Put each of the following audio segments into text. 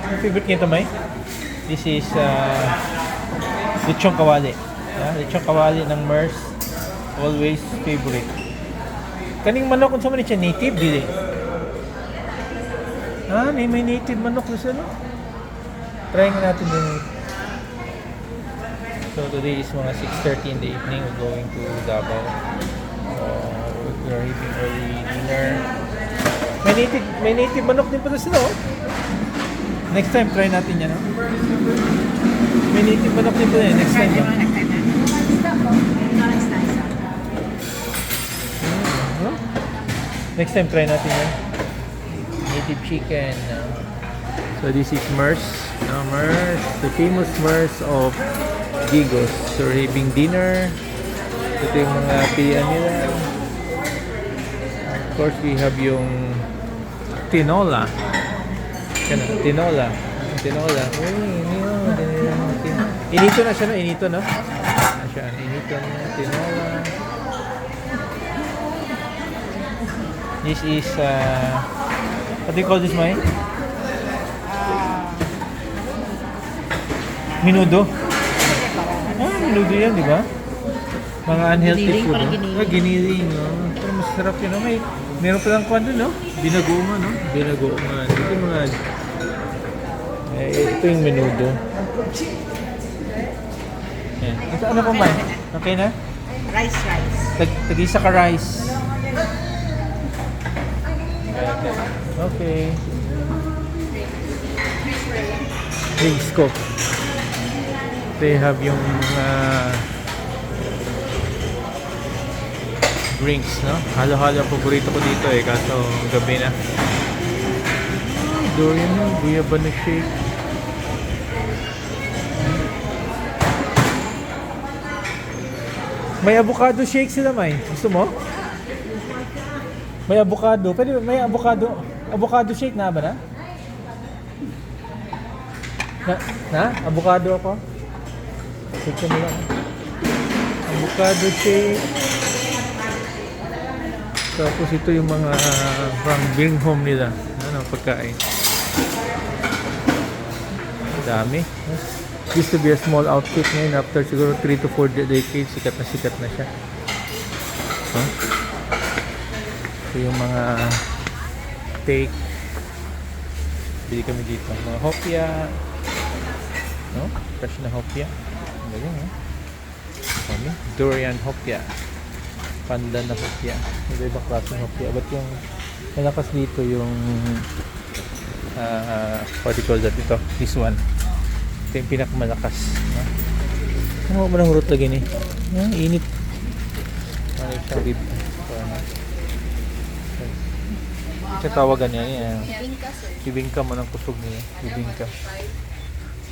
Favorite nito may? This is lechon kawali. Lechon kawali ng MERS. Always favorite. Kaning manok kung saan man siya native, dili. May native manok na siya, no? Try nga natin yung... So today is mga 6:30 in the evening. We're going to Davao. We're eating early dinner. May native manok din pala sila, oh. Next time, try natin yan, no? May native manok din pala, next time, no? Next time, try natin yan. Native chicken. So this is MERS. MERS, the famous MERS of Digos. So we're having dinner. Ito yung mga pilihan nila. Of course, we have yung tinola. Tinola. Inito na siya, no? Inito, no? Inito na tinola. This is, what do you call this, Mai? Menudo. Menudo yan, di ba? Mga unhealthy food, no? Giniling, no? Pero masarap yun, no? Meron palang kwan dun, no? Binagoongan, no? Binagoongan. Ito yung mga... ito yung menudo. Yan. Ano po, Mai? Okay na? Rice. Tag-isa ka rice. Okay. Drinks ko. They have yung drinks, no? Halo-halo ang paborito ko dito eh, kaso gabi na. Dorian yun, guyabano shake. May avocado shake sila, May. Gusto mo? May avocado. Pwede may avocado. Avocado shake na ba na? Avocado ako. Ito nila. Avocado shake. Tapos ito yung mga from bring home nila. Pagkain. Dami. Used to be a small outfit ngayon. After siguro 3 to 4 decades, sikat na siya. Ito yung mga steak. Bili kami dito. Mga hopya. No? Fresh na hopya. Galing, no? Durian hopya. Pandan na hopya. Iba-ibang klaseng hopya. But yung malakas dito yung what do you call that? Ito. This one. Ito yung pinakamalakas. Ano mo na hurot lagi ni? Init. Ano yung siyang rib? Tawagan niya. Bibingka mo ng kusog niya. Bibingka.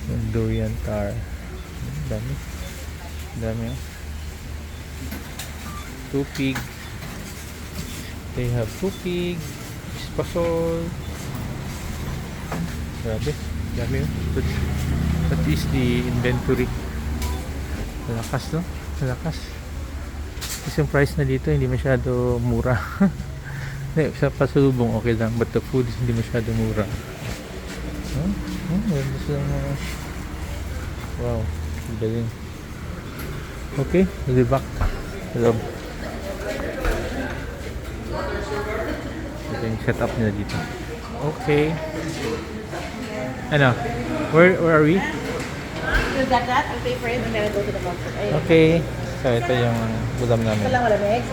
Yung durian tar. Dami. Dami. Tupig. They have tupig. Spasol. Grabe. Dami yun. That is the inventory. Malakas, no? Malakas. Kasi yung price na dito hindi masyado mura. Sa pasalubong okay lang, but the food is hindi masyado mura. Wow, galing. Okay, we'll be back. Hello. Ito yung setup nila dito. Okay. Ano? Where are we? You got that? I'll pay for it and then I'll go to the market. Okay. So ito yung ulam namin. Wala eggs.